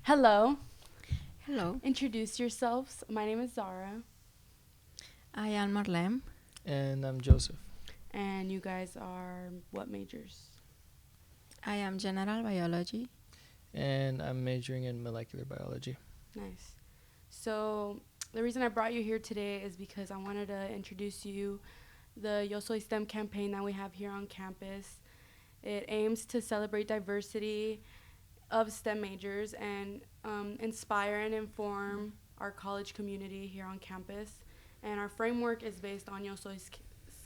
Hello. Hello, Introduce yourselves. My name is Zara, I am Marlem. And I'm Joseph. and you guys are what majors? I am general biology. And I'm majoring in molecular biology. Nice. So, the reason I brought you here today is because I wanted to introduce you the Yo Soy STEM campaign that we have here on campus. It aims to celebrate diversity of STEM majors and inspire and inform our college community here on campus. And our framework is based on Yo Soy's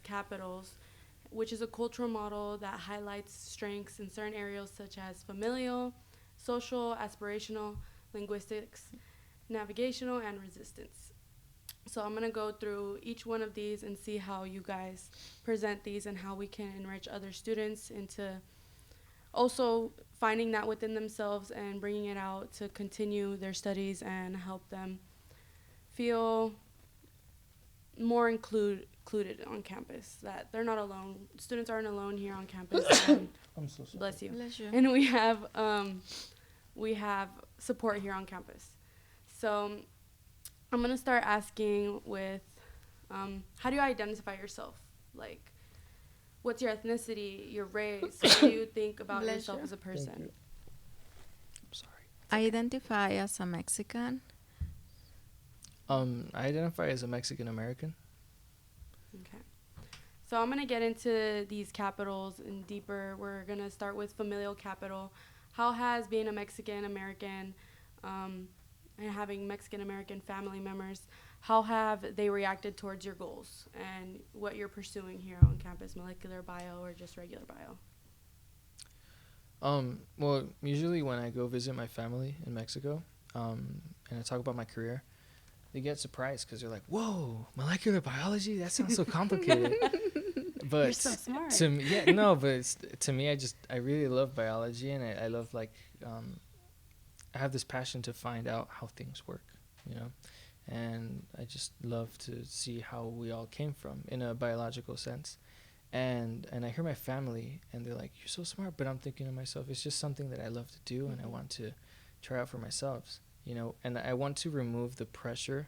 capitals, which is a cultural model that highlights strengths in certain areas such as familial, social, aspirational, linguistics, navigational, and resistance. So I'm going to go through each one of these and see how you guys present these and how we can enrich other students into also finding that within themselves and bringing it out to continue their studies and help them feel more included on campus, that they're not alone. Students aren't alone here on campus. And I'm so sorry. bless you. Bless you. And we have support here on campus. So I'm gonna start asking with, how do you identify yourself? Like, what's your ethnicity, your race? What do you think about Bless yourself you. as a Thank person? you. I'm sorry. I identify as a Mexican. I identify as a Mexican American. Okay. So I'm gonna get into these capitals and deeper. We're gonna start with familial capital. How has being a Mexican American and having Mexican American family members, how have they reacted towards your goals and what you're pursuing here on campus, molecular bio or just regular bio? Well, usually when I go visit my family in Mexico, and I talk about my career, they get surprised because they're like, "Whoa, molecular biology? That sounds so complicated." But You're so smart. to me, yeah, no, but to me, I really love biology, and I love I have this passion to find out how things work, you know, and I just love to see how we all came from in a biological sense. And I hear my family, and they're like, "You're so smart," but I'm thinking to myself, it's just something that I love to do, and I want to try out for myself, you know, and I want to remove the pressure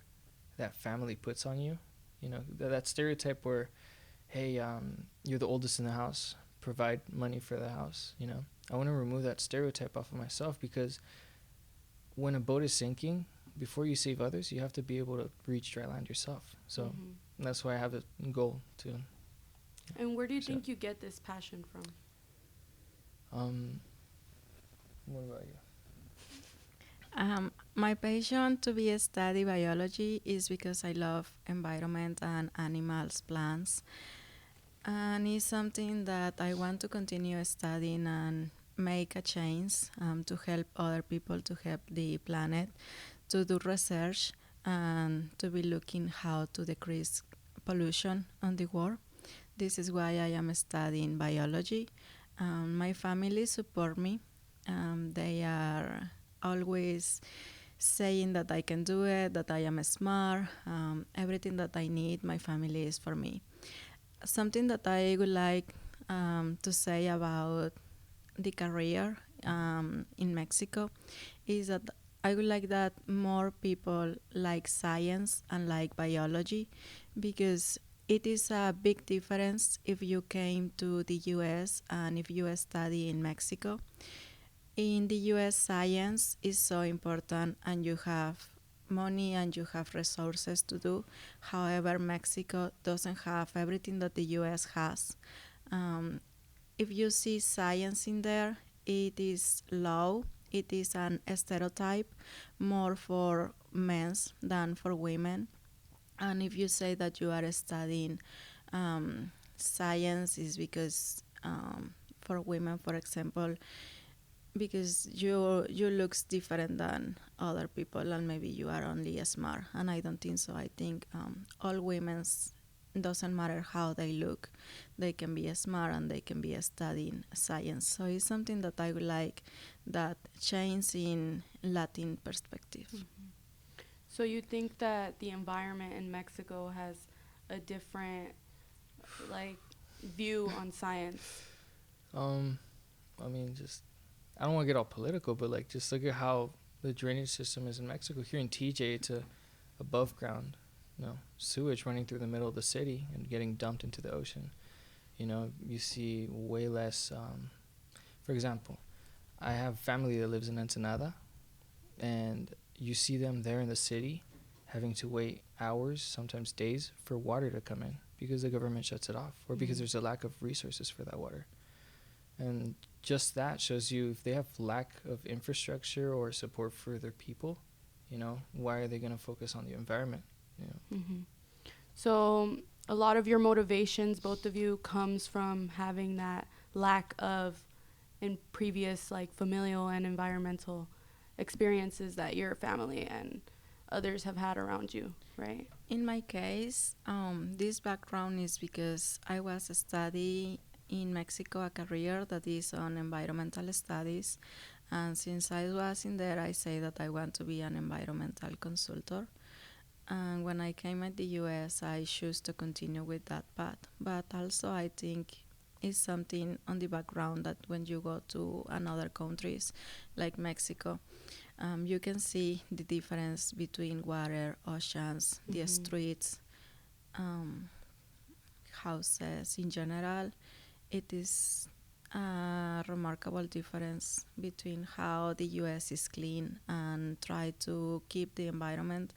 that family puts on you, you know, that stereotype where, hey, you're the oldest in the house, provide money for the house, you know. I want to remove that stereotype off of myself because when a boat is sinking, before you save others, you have to be able to reach dry land yourself. So that's why I have a goal to. And where do you So- think you get this passion from? What about you? My passion to be study biology is because I love environment and animals, plants, and it's something that I want to continue studying and make a change to help other people, to help the planet, to do research, and to be looking how to decrease pollution on the world. This is why I am studying biology. My family support me. They are always saying that I can do it, that I am smart. Everything that I need, my family is for me. Something that I would like to say about the career in Mexico is that I would like that more people like science and like biology, because it is a big difference if you came to the US and if you study in Mexico. In the US, science is so important and you have money and you have resources to do. However, Mexico doesn't have everything that the US has. Um, if you see science in there, it is low. It is an stereotype more for men than for women. And if you say that you are studying science, is because for women, for example, because you looks different than other people, and maybe you are only smart. And I don't think so. I think all women's doesn't matter how they look, they can be smart and they can be studying science. So it's something that I would like that change in Latin perspective. So you think that the environment in Mexico has a different like view on science? I mean, just I don't want to get all political, but like just look at how the drainage system is in Mexico. Here in TJ, it's a above ground, sewage running through the middle of the city and getting dumped into the ocean. You see way less. For example, I have family that lives in Ensenada, and you see them there in the city having to wait hours, sometimes days, for water to come in because the government shuts it off or because there's a lack of resources for that water. And just that shows you if they have lack of infrastructure or support for their people, why are they going to focus on the environment? So a lot of your motivations, both of you, comes from having that lack of in previous like familial and environmental experiences that your family and others have had around you, right? In my case, this background is because I was studying in Mexico a career that is on environmental studies, and since I was in there, I say that I want to be an environmental consultant. And when I came at the US, I choose to continue with that path. But also, I think it's something on the background that when you go to another countries like Mexico, you can see the difference between water, oceans, the streets, houses in general. It is a remarkable difference between how the US is clean and try to keep the environment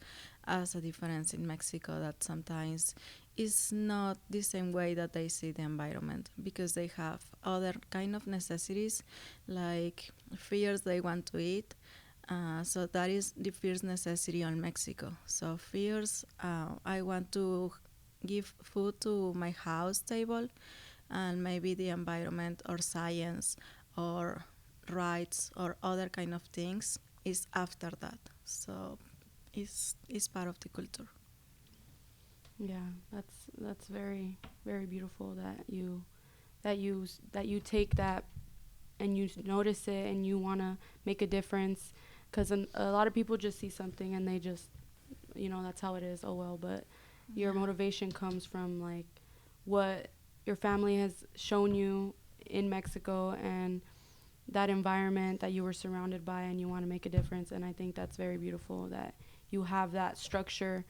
as a difference in Mexico that sometimes is not the same way that they see the environment because they have other kind of necessities like fears they want to eat. So that is the first necessity on Mexico. So fears, I want to give food to my house table, and maybe the environment or science or rights or other kind of things is after that. So it's part of the culture. Yeah, that's very very beautiful that you take that and you notice it and you want to make a difference, because a lot of people just see something and they just that's how it is, oh well. But your motivation comes from like what your family has shown you in Mexico and that environment that you were surrounded by, and you want to make a difference. And I think that's very beautiful that you have that structure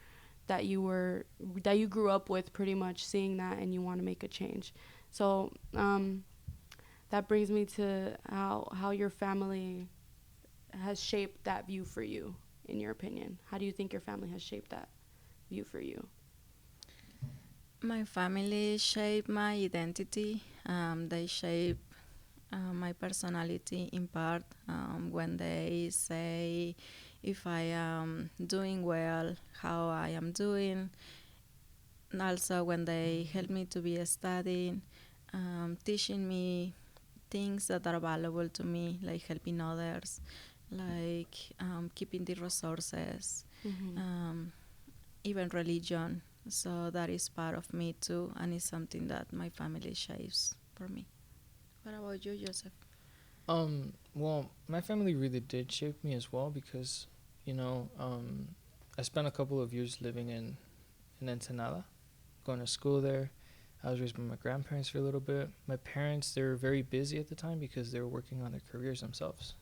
that you grew up with, pretty much seeing that, and you want to make a change. So that brings me to how your family has shaped that view for you, in your opinion. How do you think your family has shaped that view for you? My family shape my identity. They shape my personality in part when they say if I am doing well, how I am doing. And also when they help me to be studying, teaching me things that are valuable to me, like helping others, like keeping the resources, even religion. So that is part of me too, and it's something that my family shapes for me. What about you, Joseph? Well, my family really did shape me as well because, I spent a couple of years living in Ensenada, going to school there. I was raised by my grandparents for a little bit. My parents, they were very busy at the time because they were working on their careers themselves,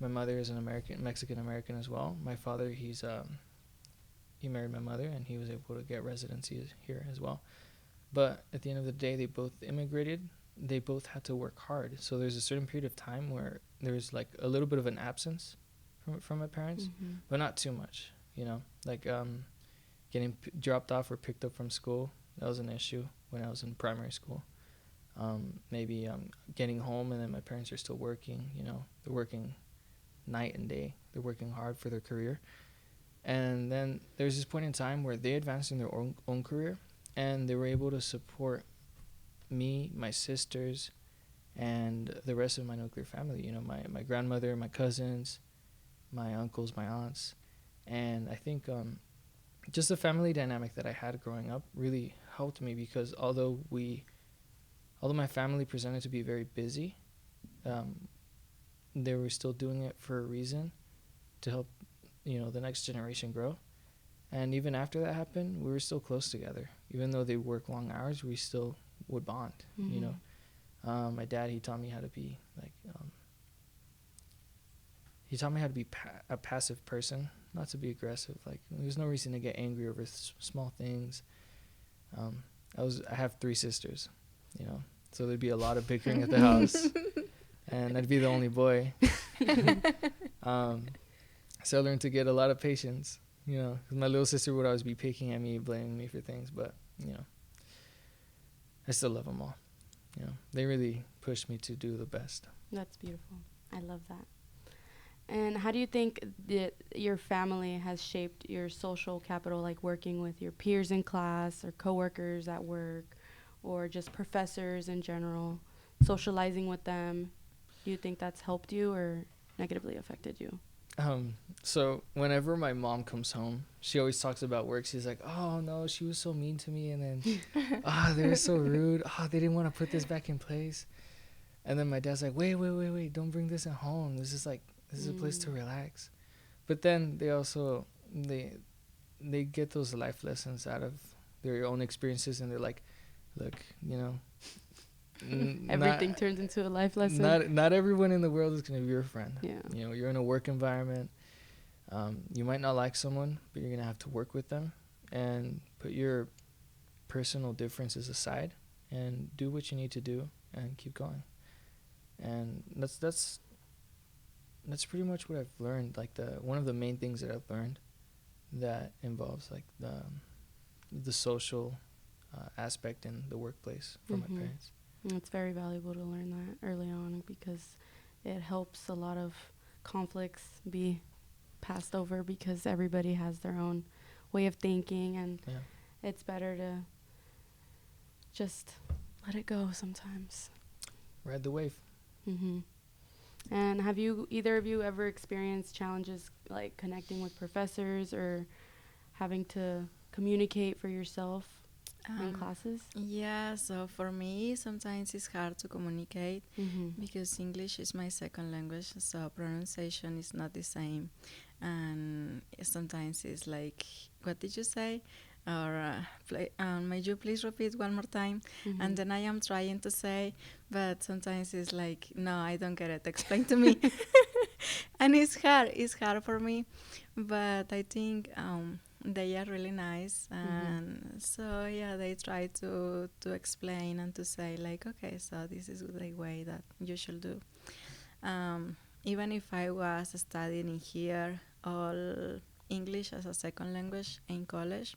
My mother is an Mexican American as well. My father, he married my mother and he was able to get residency here as well. But at the end of the day, they both immigrated. They both had to work hard. So there's a certain period of time where there's like a little bit of an absence from my parents, but not too much, like getting dropped off or picked up from school. That was an issue when I was in primary school. Maybe getting home and then my parents are still working, they're working night and day. They're working hard for their career. And then there's this point in time where they advanced in their own career and they were able to support me, my sisters, and the rest of my nuclear family, my grandmother, my cousins, my uncles, my aunts. And I think just the family dynamic that I had growing up really helped me because although my family presented to be very busy, they were still doing it for a reason to help, the next generation grow. And even after that happened, we were still close together. Even though they work long hours, we still would bond, My dad, he taught me how to be like, he taught me how to be a passive person, not to be aggressive. Like there's no reason to get angry over small things. I have 3 sisters, you know, so there'd be a lot of bickering at the house, and I'd be the only boy. So I learned to get a lot of patience, you know, 'cause my little sister would always be picking at me, blaming me for things, but you know, I still love them all. You know, they really pushed me to do the best. That's beautiful. I love that. And how do you think that your family has shaped your social capital, like working with your peers in class or coworkers at work or just professors in general, socializing with them? Do you think that's helped you or negatively affected you? So whenever my mom comes home, she always talks about work. She's like, "Oh no, she was so mean to me," and then, they were so rude. They didn't want to put this back in place." And then my dad's like, "Wait, don't bring this at home. This is a place to relax." But then they also they get those life lessons out of their own experiences, and they're like, "Look, you know, Everything turns into a life lesson. not everyone in the world is going to be your friend. Yeah. You know, you're in a work environment. You might not like someone, but you're going to have to work with them and put your personal differences aside and do what you need to do and keep going." And that's pretty much what I've learned. Like one of the main things that I've learned that involves like the social aspect in the workplace from my parents. And it's very valuable to learn that early on because it helps a lot of conflicts be passed over because everybody has their own way of thinking, and it's better to just let it go sometimes. Ride the wave. And have either of you ever experienced challenges like connecting with professors or having to communicate for yourself in classes? Yeah, so for me, sometimes it's hard to communicate because English is my second language, so pronunciation is not the same. And sometimes it's like, "What did you say?" Or, "May you please repeat one more time?" And then I am trying to say, but sometimes it's like, "No, I don't get it. Explain to me." And it's hard for me, but I think they are really nice, and so yeah, they try to explain and to say like, "Okay, so this is the way that you should do." Even if I was studying here all English as a second language in college,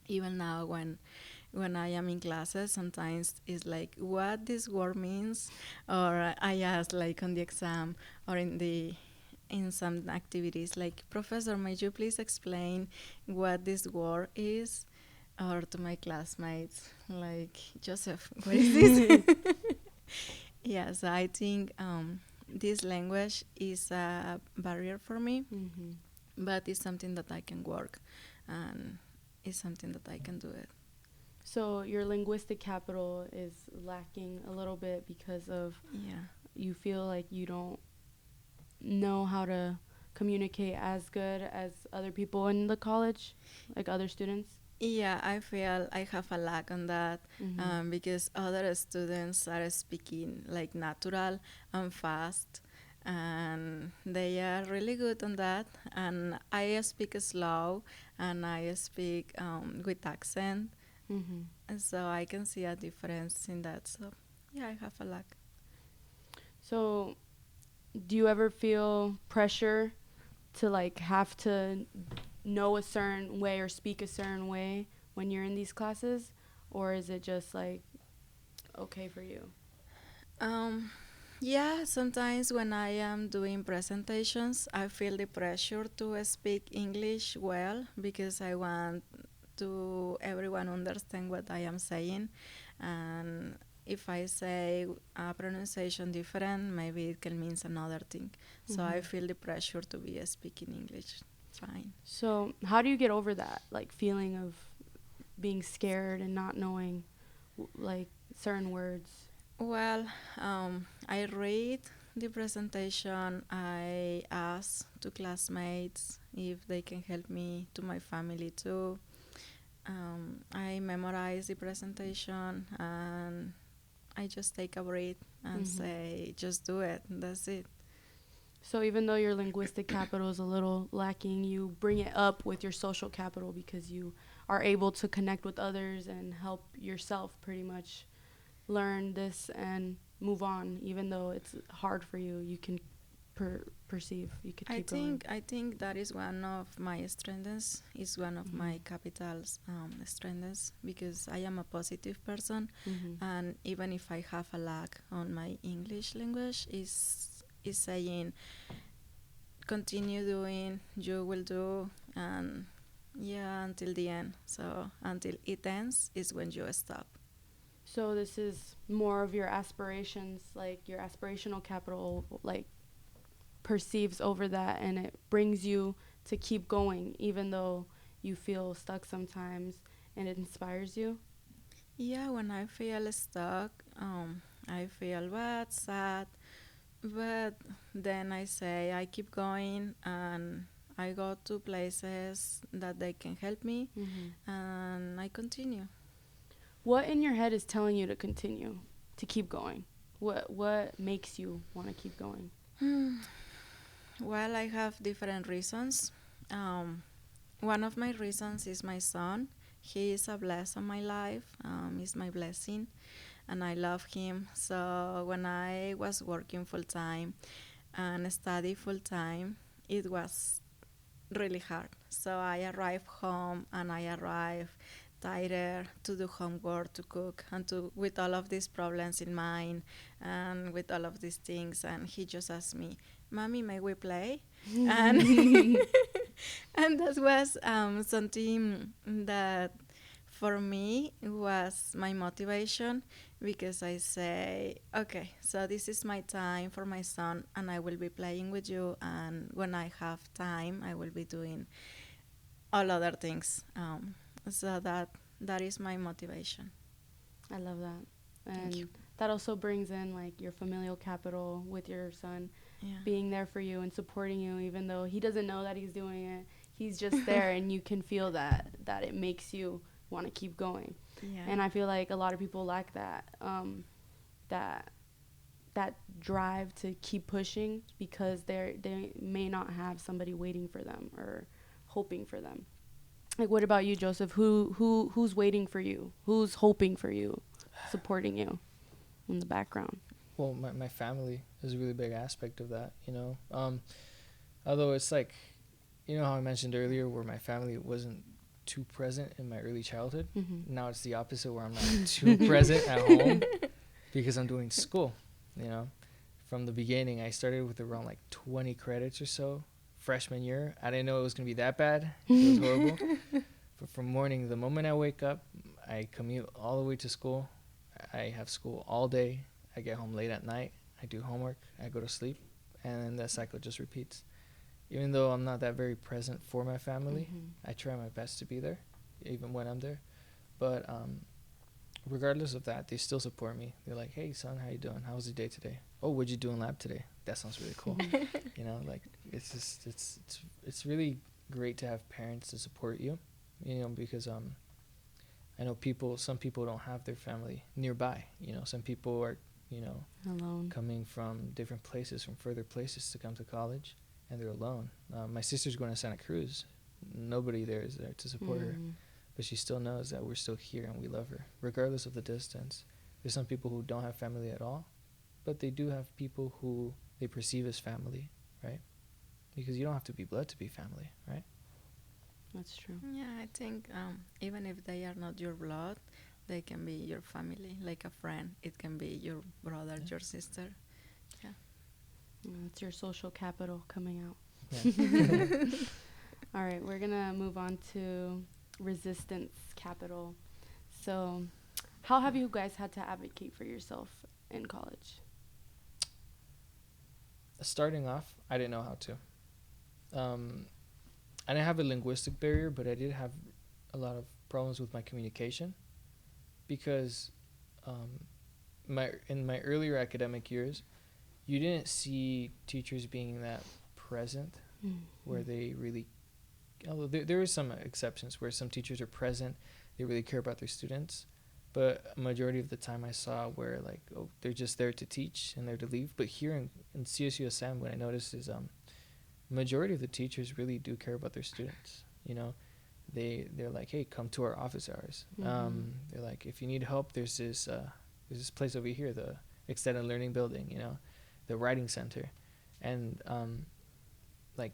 even now when I am in classes, sometimes it's like, "What this word means?" Or I ask like on the exam or in some activities like, "Professor, may you please explain what this word is?" Or to my classmates like, "Joseph, what is this?" Yeah, so I think this language is a barrier for me, but it's something that I can work, and it's something that I can do it. So your linguistic capital is lacking a little bit because of you feel like you don't know how to communicate as good as other people in the college, like other students? Yeah, I feel I have a lack on that because other students are speaking like natural and fast, and they are really good on that. And I speak slow and I speak with accent, and so I can see a difference in that. So yeah, I have a lack. So do you ever feel pressure to like have to know a certain way or speak a certain way when you're in these classes, or is it just like okay for you? Yeah, sometimes when I am doing presentations, I feel the pressure to speak English well because I want to everyone understand what I am saying, and if I say a pronunciation different, maybe it can mean another thing. So I feel the pressure to be speaking English fine. So how do you get over that like feeling of being scared and not knowing like certain words? Well, I read the presentation. I ask to classmates if they can help me, to my family too. I memorize the presentation and I just take a breath and say, "Just do it." That's it. So even though your linguistic capital is a little lacking, you bring it up with your social capital because you are able to connect with others and help yourself pretty much learn this and move on. Even though it's hard for you, you can perceive. You could keep going. I think that is one of my strengths. Is one of my capital's strengths because I am a positive person, and even if I have a lack on my English language, is saying continue doing, you will do, and yeah, until the end. So until it ends is when you stop. So this is more of your aspirations, like your aspirational capital, like perceives over that, and it brings you to keep going even though you feel stuck sometimes, and it inspires you. Yeah, when I feel stuck, I feel bad, sad, but then I say I keep going and I go to places that they can help me and I continue. What in your head is telling you to continue, to keep going? What makes you want to keep going? Well, I have different reasons. Um, One of my reasons is my son. He is a blessing on my life. He's my blessing, and I love him. So when I was working full time and study full time, it was really hard. So I arrived home and I arrived tired to do homework, to cook, and to with all of these problems in mind and with all of these things. And he just asked me, "Mommy, may we play?" and and that was something that for me was my motivation because I say, okay, so this is my time for my son, and I will be playing with you. And when I have time, I will be doing all other things. So that is my motivation. I love that. Thank you. And that also brings in like your familial capital with your son Yeah. being there for you and supporting you even though he doesn't know that he's doing it. He's just there and you can feel that it makes you want to keep going. Yeah. And I feel like a lot of people lack that that that drive to keep pushing because they may not have somebody waiting for them or hoping for them. Like, what about you, Joseph? Who's waiting for you? Who's hoping for you, supporting you in the background? Well, my family is a really big aspect of that, you know. Although it's like, you know how I mentioned earlier where my family wasn't too present in my early childhood. Now it's the opposite where I'm not too present at home because I'm doing school, you know. From the beginning, I started with around like 20 credits or so. Freshman year, I didn't know it was going to be that bad. It was horrible. But from morning, the moment I wake up, I commute all the way to school. I have school all day. I get home late at night. I do homework. I go to sleep. And then that cycle just repeats. Even though I'm not that very present for my family, I try my best to be there, even when I'm there. But regardless of that, they still support me. They're like, "Hey, son, how you doing? How was your day today? Oh, what'd you do in lab today? That sounds really cool." You know, like it's just it's really great to have parents to support you. You know, because I know some people don't have their family nearby. You know, some people are, you know, Alone. coming from different places, from further places to come to college, and they're alone. My sister's going to Santa Cruz. Nobody there is there to support her, but she still knows that we're still here and we love her, regardless of the distance. There's some people who don't have family at all, but they do have people who they perceive as family, right? Because you don't have to be blood to be family, right? That's true. Yeah, I think even if they are not your blood, they can be your family, like a friend. It can be your brother, your sister. Yeah. It's your social capital coming out. Yeah. All right, we're gonna move on to resistance capital. So, how have you guys had to advocate for yourself in college? Starting off, I didn't know how to. I didn't have a linguistic barrier, but I did have a lot of problems with my communication because in my earlier academic years, you didn't see teachers being that present where they really, although there is some exceptions where some teachers are present, they really care about their students, But a majority of the time I saw where like, oh, they're just there to teach and they're to leave. But here in CSUSM, what I noticed is majority of the teachers really do care about their students. You know, they're like, hey, come to our office hours. They're like, if you need help, there's this place over here, the extended learning building, you know, the writing center. And like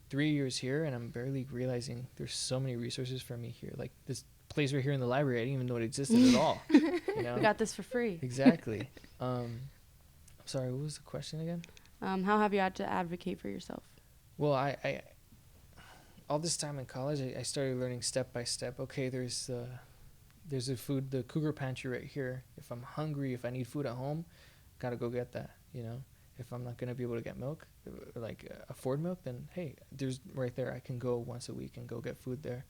3 years here, and I'm barely realizing there's so many resources for me here. Like this place right here in the library, I didn't even know it existed at all. You know? We got this for free. Exactly. I'm sorry, what was the question again? How have you had to advocate for yourself? Well, I all this time in college, I started learning step by step. Okay, there's the Cougar Pantry right here. If I'm hungry, if I need food at home, gotta go get that. You know, if I'm not gonna be able to get milk, like afford milk, then hey, there's right there. I can go once a week and go get food there.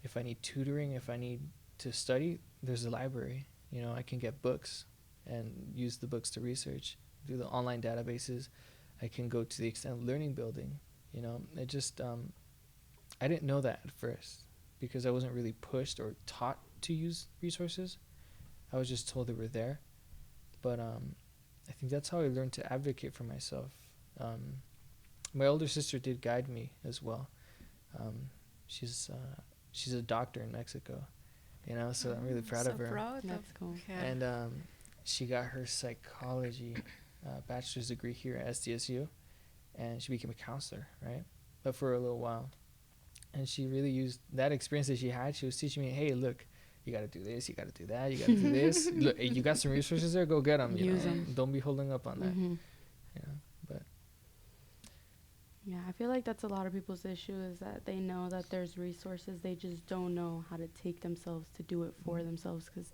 If I need tutoring, if I need to study, there's a library. You know, I can get books and use the books to research, do the online databases. I can go to the extended learning building. You know, it just I didn't know that at first because I wasn't really pushed or taught to use resources. I was just told they were there. But I think that's how I learned to advocate for myself. My older sister did guide me as well. She's a doctor in Mexico, you know, so I'm really proud so of her. Proud That's of cool. her. And she got her psychology bachelor's degree here at SDSU, and she became a counselor, right? But for a little while. And she really used that experience that she had. She was teaching me, hey, look, you got to do this, you got to do that, you got to do this. Look, you got some resources there, go get them. Use them. Don't be holding up on that. Mm-hmm. You know, but Yeah, I feel like that's a lot of people's issue is that they know that there's resources. They just don't know how to take themselves to do it for themselves because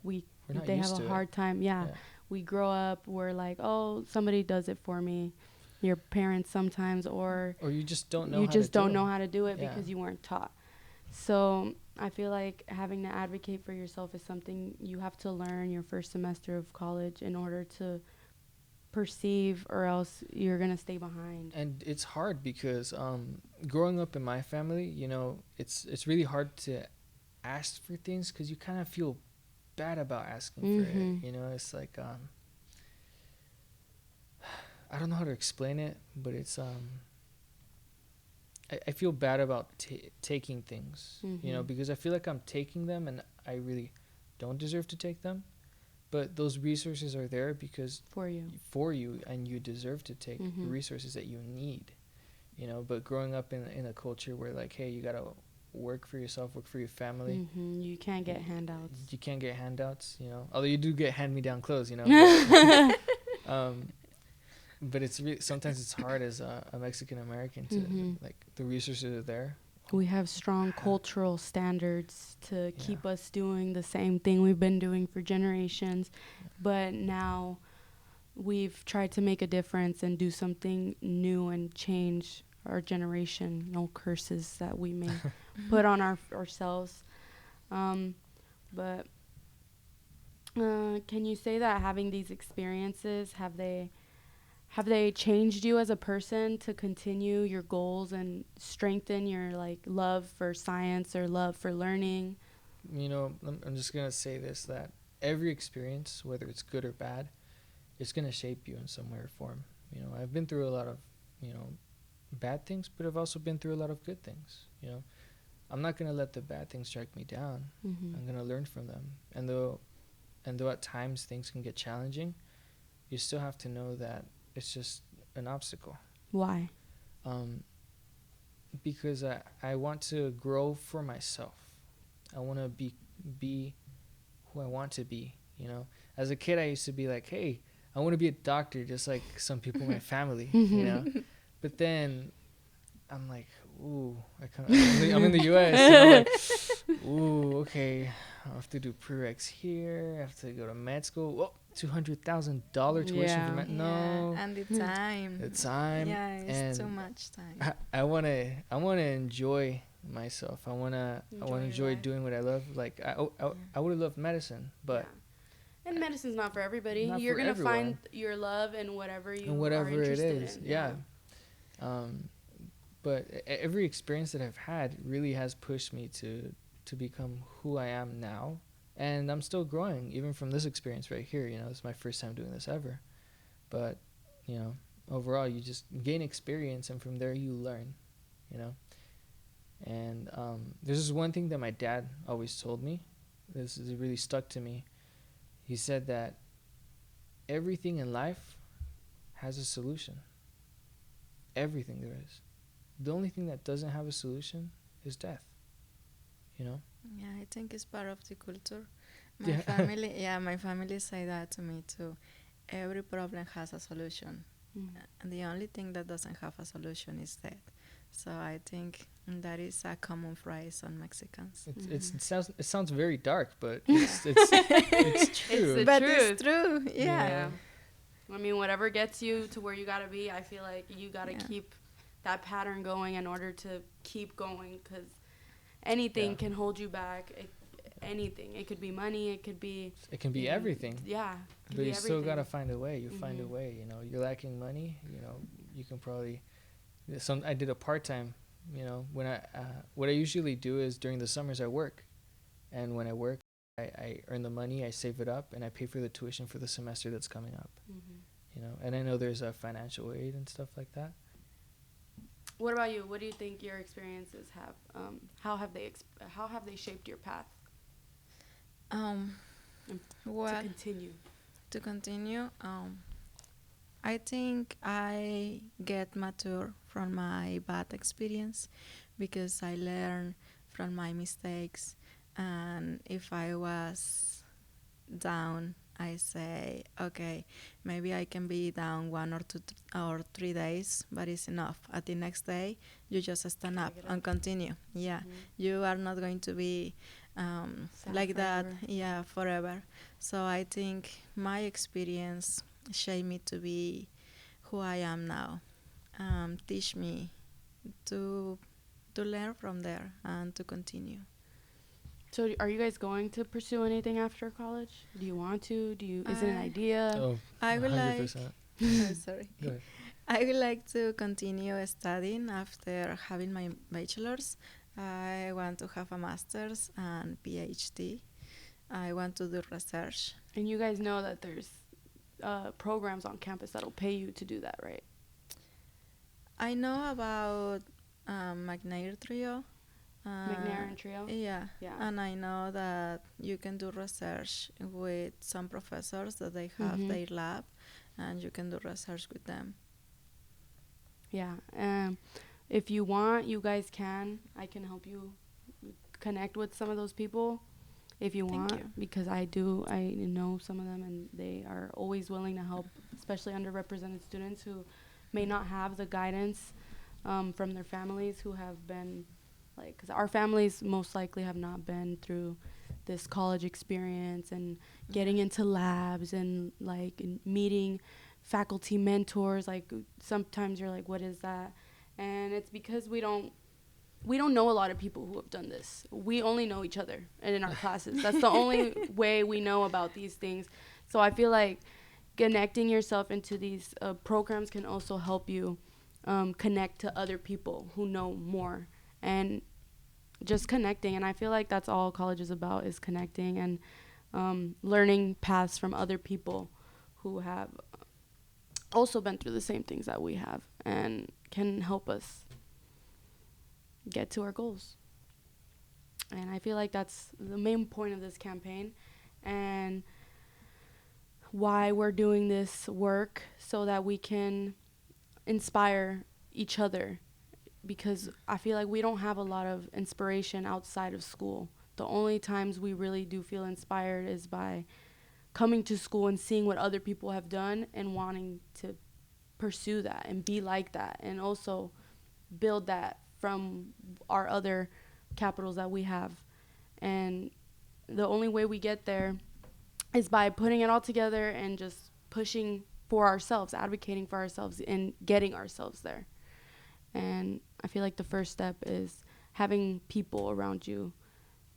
we're not they used have to a it. hard time. Yeah, we grow up, we're like, oh, somebody does it for me. Your parents sometimes, or you just don't know you how just to don't do know it. how to do it Yeah. because you weren't taught. So I feel like having to advocate for yourself is something you have to learn your first semester of college in order to perceive, or else you're gonna stay behind. And it's hard because growing up in my family, you know, it's really hard to ask for things because you kind of feel bad about asking for it. You know, it's like I don't know how to explain it, but it's I feel bad about taking things, you know, because I feel like I'm taking them and I really don't deserve to take them. But those resources are there because For you. and you deserve to take the resources that you need, you know. But growing up in a culture where like, hey, you gotta work for yourself, work for your family. You can't get handouts. You can't get handouts, you know. Although you do get hand-me-down clothes, you know. But it's sometimes it's hard as a Mexican American to like the resources are there. We have strong cultural standards to keep us doing the same thing we've been doing for generations. But now we've tried to make a difference and do something new and change our generational curses that we may put on ourselves. But can you say that having these experiences, have they changed you as a person to continue your goals and strengthen your like love for science or love for learning? You know, I'm just gonna say this, that every experience, whether it's good or bad, it's gonna shape you in some way or form. You know, I've been through a lot of, you know, bad things, but I've also been through a lot of good things. You know, I'm not gonna let the bad things strike me down. I'm gonna learn from them. And though at times things can get challenging, you still have to know that it's just an obstacle. Why? Because I want to grow for myself. I want to be who I want to be, you know. As a kid, I used to be like, hey, I want to be a doctor just like some people in my family, you know. But then I'm like, ooh, I'm in the U.S. And I'm like, ooh, okay, I have to do prereqs here. I have to go to med school. Whoa, $200,000 tuition for med. No, And the time. the time. Yeah, it's and too much time. I wanna enjoy myself. I wanna enjoy doing what I love. Like I would have loved medicine, but And medicine's not for everybody. Not You're for gonna everyone. find your love in whatever you whatever are it interested is, in. yeah. But every experience that I've had really has pushed me to become who I am now, And I'm still growing even from this experience right here. It's my first time doing this ever. But, overall, you just gain experience, and from there you learn, you know. And there's this one thing that my dad always told me. This is really stuck to me. He said that everything in life has a solution. Everything there is. The only thing that doesn't have a solution is death. Yeah, I think it's part of the culture. Yeah. My family say that to me too. Every problem has a solution. And the only thing that doesn't have a solution is death. So I think that is a common phrase on Mexicans. It sounds very dark, but it's true. the But truth. it's true. Yeah. Yeah. I mean, whatever gets you to where you gotta be, I feel like you gotta keep that pattern going in order to keep going, because anything can hold you back. Anything. It could be money. It could be. It can be everything. Yeah. But you still gotta find a way. You find a way. You're lacking money. You can probably. I did a part-time. When what I usually do is during the summers I work, and when I work, I earn the money, I save it up, and I pay for the tuition for the semester that's coming up. And I know there's a financial aid and stuff like that. What about you? What do you think your experiences have? How have they shaped your path? Well, To continue. I think I get mature from my bad experience because I learn from my mistakes, and if I was down, I say, okay, maybe I can be down 1 or 2 or 3 days, but it's enough. At the next day, you just stand up and continue. Yeah, you are not going to be like that, forever. So I think my experience shaped me to be who I am now. Teach me to learn from there and to continue. So are you guys going to pursue anything after college? Do you want to? Is it an idea? Oh, I would 100%. sorry. Go ahead. I would like to continue studying after having my bachelor's. I want to have a master's and PhD. I want to do research. And you guys know that there's programs on campus that'll pay you to do that, right? I know about McNair Trio. McNair and Trio? Yeah. Yeah. And I know that you can do research with some professors that they have their lab, and you can do research with them. Yeah. If you want, you guys can. I can help you connect with some of those people if you want. Thank you. Because I know some of them, and they are always willing to help, especially underrepresented students who may not have the guidance from their families, who have been, because our families most likely have not been through this college experience and getting into labs and meeting faculty mentors. Sometimes you're like, what is that? And it's because we don't know a lot of people who have done this. We only know each other and in our classes. That's the only way we know about these things. So I feel like connecting yourself into these programs can also help you connect to other people who know more, and just connecting. And I feel like that's all college is about, is connecting and learning paths from other people who have also been through the same things that we have and can help us get to our goals. And I feel like that's the main point of this campaign and why we're doing this work, so that we can inspire each other, because I feel like we don't have a lot of inspiration outside of school. The only times we really do feel inspired is by coming to school and seeing what other people have done and wanting to pursue that and be like that, and also build that from our other capitals that we have. And the only way we get there is by putting it all together and just pushing for ourselves, advocating for ourselves, and getting ourselves there. And I feel like the first step is having people around you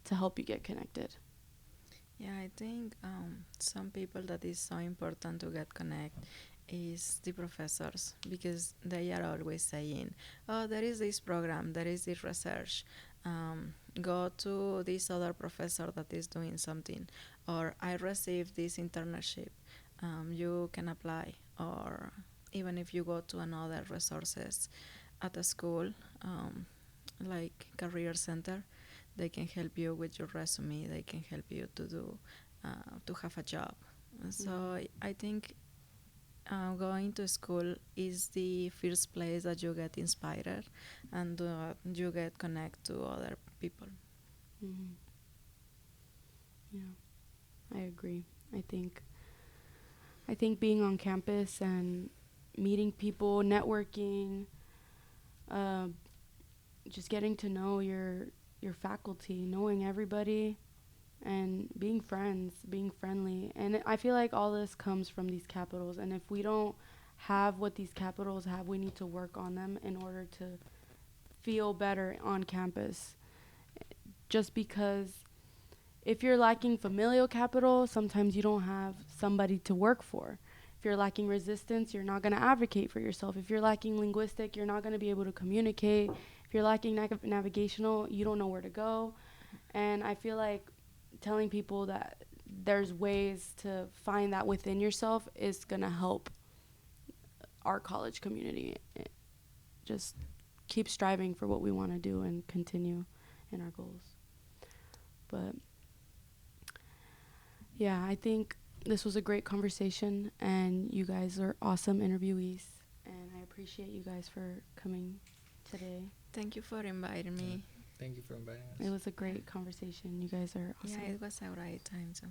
to help you get connected. Yeah, I think some people that is so important to get connect is the professors, because they are always saying, oh, there is this program, there is this research, go to this other professor that is doing something, or I received this internship. You can apply, or even if you go to another resources at the school, like career center, they can help you with your resume. They can help you to do to have a job. So I think going to school is the first place that you get inspired and you get connect to other people. Mm-hmm. Yeah, I agree. I think I think being on campus and meeting people, networking, uh, just getting to know your faculty, knowing everybody, and being friends, being friendly. And I feel like all this comes from these capitals. And if we don't have what these capitals have, we need to work on them in order to feel better on campus. Just because if you're lacking familial capital, sometimes you don't have somebody to work for. If you're lacking resistance, you're not going to advocate for yourself. If you're lacking linguistic, you're not going to be able to communicate. If you're lacking navigational, you don't know where to go. And I feel like telling people that there's ways to find that within yourself is going to help our college community. Just keep striving for what we want to do and continue in our goals. But yeah, I think this was a great conversation, and you guys are awesome interviewees, and I appreciate you guys for coming today. Thank you for inviting Yeah. me. Thank you for inviting It us. was a great conversation. You guys are awesome. Yeah, it was a right time too.